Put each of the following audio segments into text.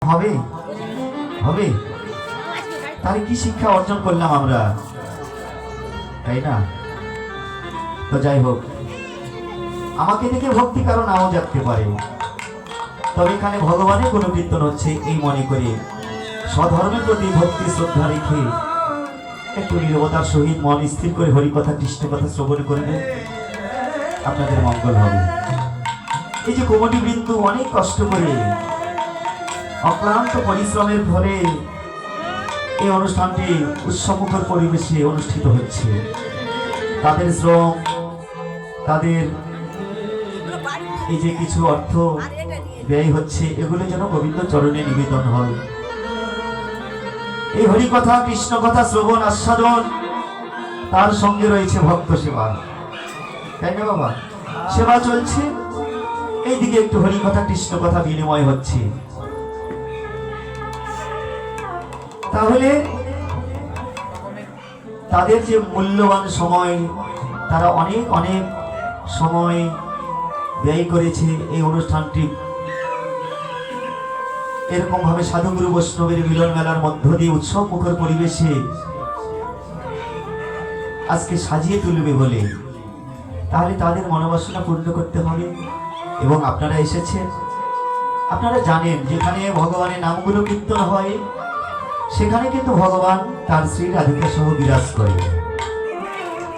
হবে হবে তাহলে কি শিক্ষা অর্জন করলাম আমরা, তাই না? তো যাই হোক, আমাকে দেখে ভক্তি কারো নাও জাগতে পারে, তবে এখানে ভগবানের কোনো কীর্তন হচ্ছে এই মনে করে স্বধর্মের প্রতি ভক্তি শ্রদ্ধা রেখে একটু নীরবতার সহিত মন স্থির করে হরিকথা কৃষ্ণ কথা শ্রবণ করবে, আপনাদের মঙ্গল হবে। এই যে কোমটি বিন্দু অনেক কষ্ট করে অক্লান্ত পরিশ্রমের ফলে এই অনুষ্ঠানটি উৎসবমুখর পরিবেশে অনুষ্ঠিত হচ্ছে, তাদের শ্রম, তাদের এই যে কিছু অর্থ ব্যয় হচ্ছে, এগুলো যেন গোবিন্দ চরণে নিবেদন হয়। এই হরিকথা কৃষ্ণ কথা শ্রবণ আস্বাদন, তার সঙ্গে রয়েছে ভক্ত সেবা, তাই না বাবা? সেবা চলছে, এইদিকে একটু হরিকথা কৃষ্ণ কথা বিনিময় হচ্ছে। তাহলে তাদের যে মূল্যবান সময়, তারা অনেক অনেক সময় ব্যয় করেছে এই অনুষ্ঠানটি এরকম ভাবে সাধুগুরু বৈষ্ণবের মিলন মেলার মধ্য দিয়ে উৎসব মুখর পরিবেশে আজকে সাজিয়ে তুলবে বলে, তাহলে তাদের মনোবাসনা পূর্ণ করতে হবে। এবং আপনারা এসেছেন, আপনারা জানেন যেখানে ভগবানের নামগুলো কীর্তন হয় সেখানে কিন্তু ভগবান তার শ্রী রাধিকা সহ বিরাজ করে,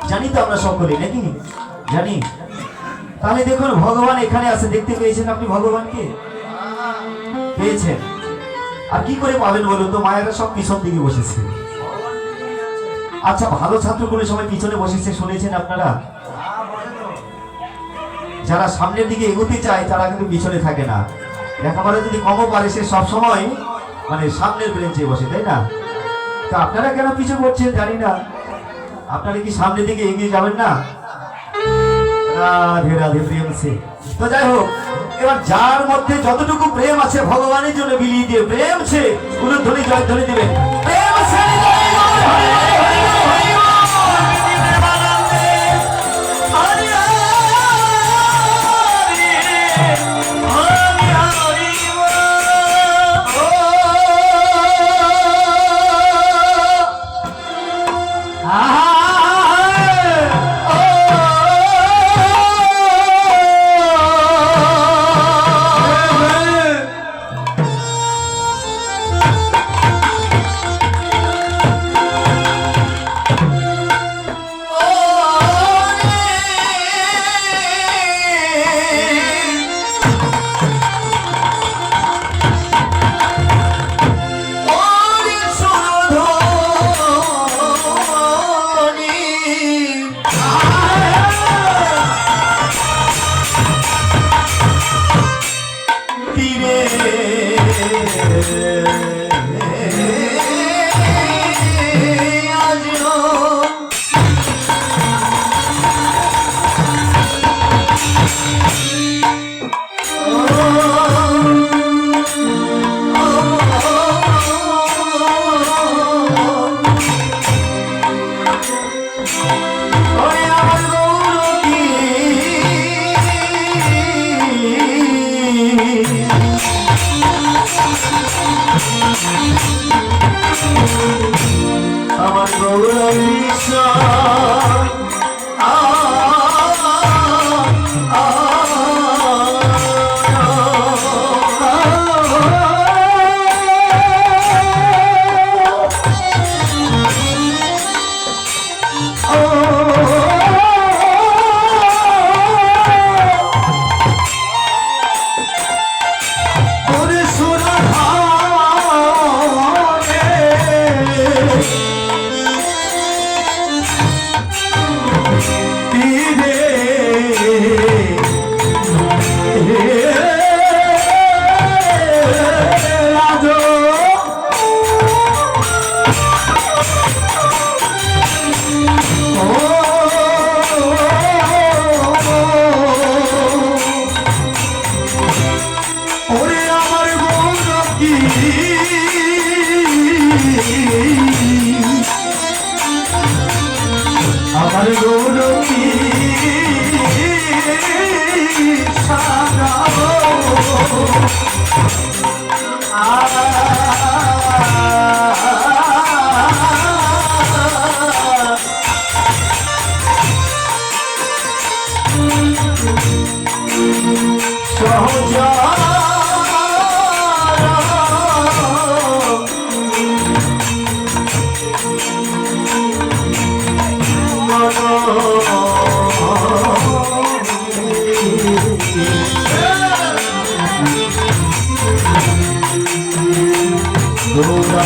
জানি তো আমরা সকলে, নাকি জানি? তাহলে দেখুন ভগবান এখানে আছে, দেখতে পেয়েছেন আপনি ভগবানকে? পেয়েছেন। আর কি করে পাবেন বলুন তো? মায়েরা সব পিছন দিকে বসেছে। আচ্ছা, ভালো ছাত্রগুলো সবাই পিছনে বসেছে, শুনেছেন আপনারা? যারা সামনের দিকে এগোতে চায় তারা কিন্তু পিছনে থাকে না, লেখাপড়া যদি কমও পারে সে সবসময় মানে সামনের বেঞ্চে বসে, তাই না? তো আপনারা কেন পিছু করছেন জানি না, আপনারা কি সামনের দিকে এগিয়ে যাবেন না? রাধে রাধে প্রেম সে। তো যাই হোক, এবার যার মধ্যে যতটুকু প্রেম আছে ভগবানের জন্য বিলিয়ে দিয়ে প্রেম সে উলুধ্বনি জয়ধ্বনি দিবেন। প্রেম সে আমার গৌরীশ আমার গৌরী সারা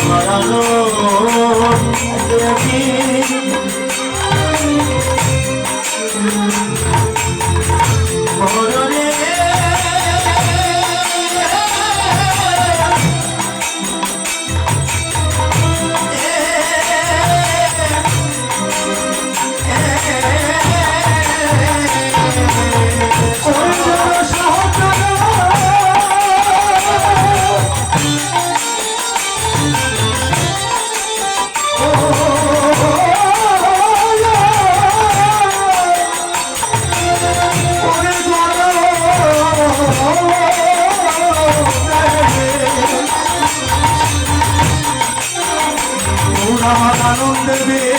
মারানো মরণে আনন্দ দেবে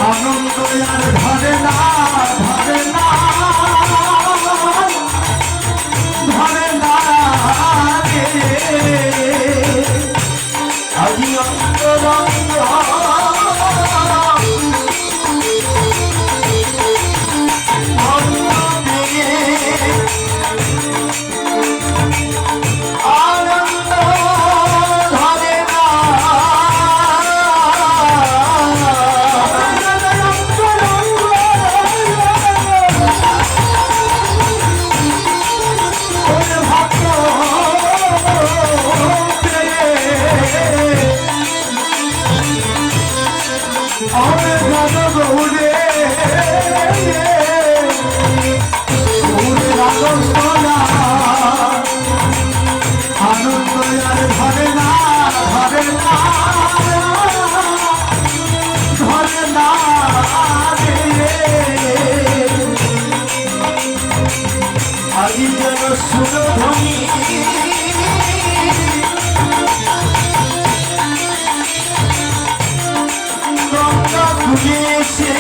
আনন্দ আর ধরে না ধরে না ধরে না আজি অন্তরঙ্গ আজি যেন সুরধ্বনি গঙ্গা খুঁজে এসে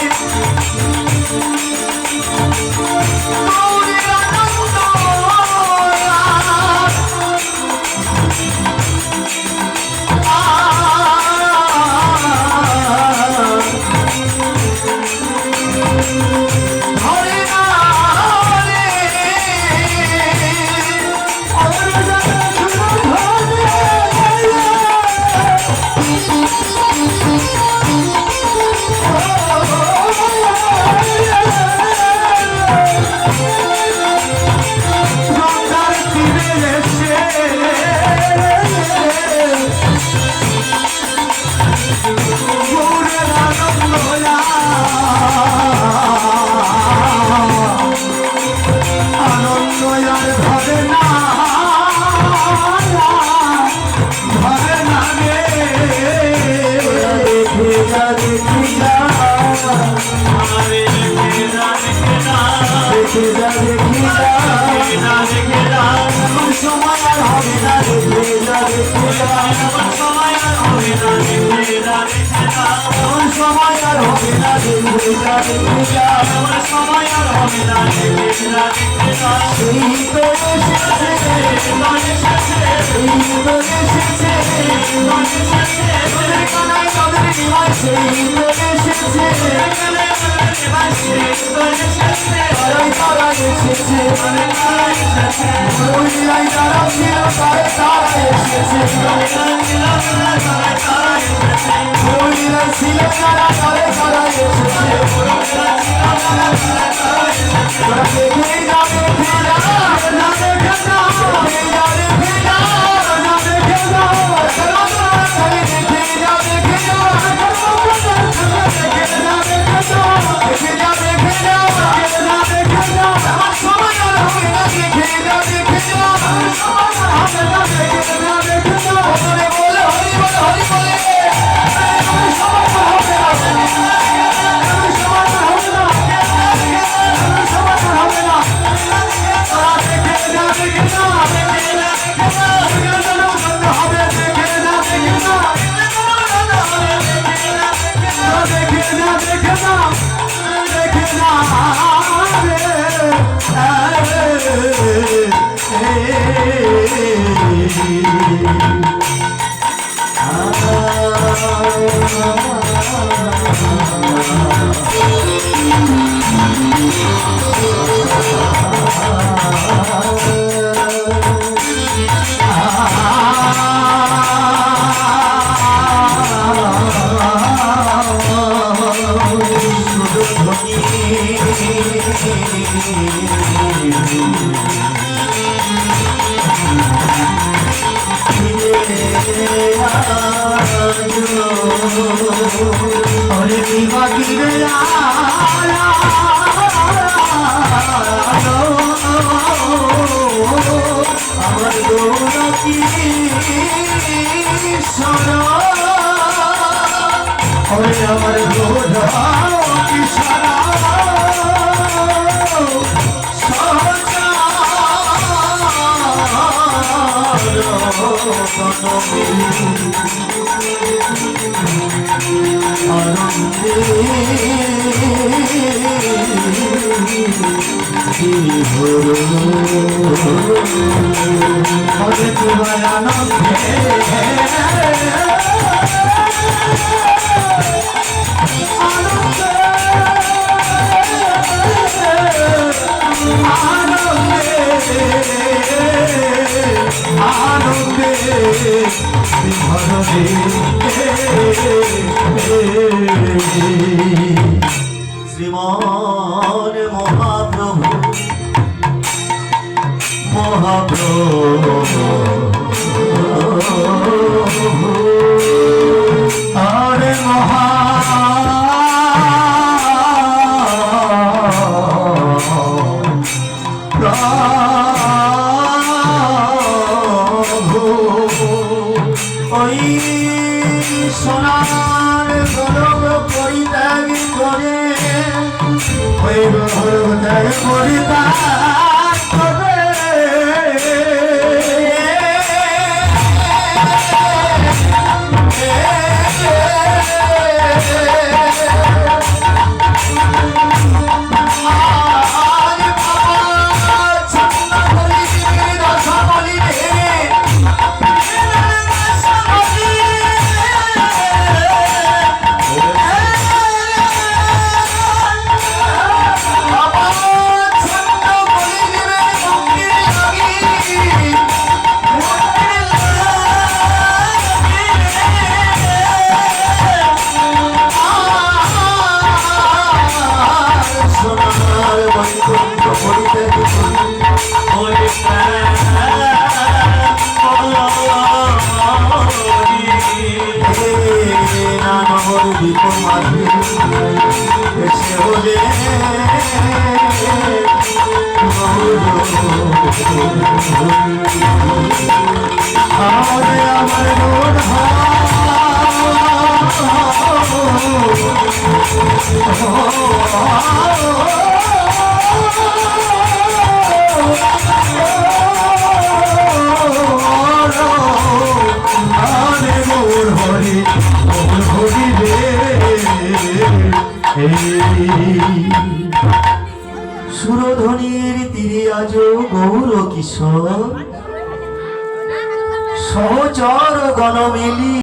अरे दीवा गिरे আমার দৌড় কি সরা ওরে আমার দৌড় কি সরা আনন্দে তোমার আনন্দে আনন্দে বিভরে শ্রীমান মহাপ্রভু মহাপ্রভু আরে মহা ওই সোনার গরব পরিত্যাগ করে ওই গরব ত্যাগ পরিত্যাগ করে সুরধ্বনির তীরে আজ গৌর কিশোর সহচর গণ মিলি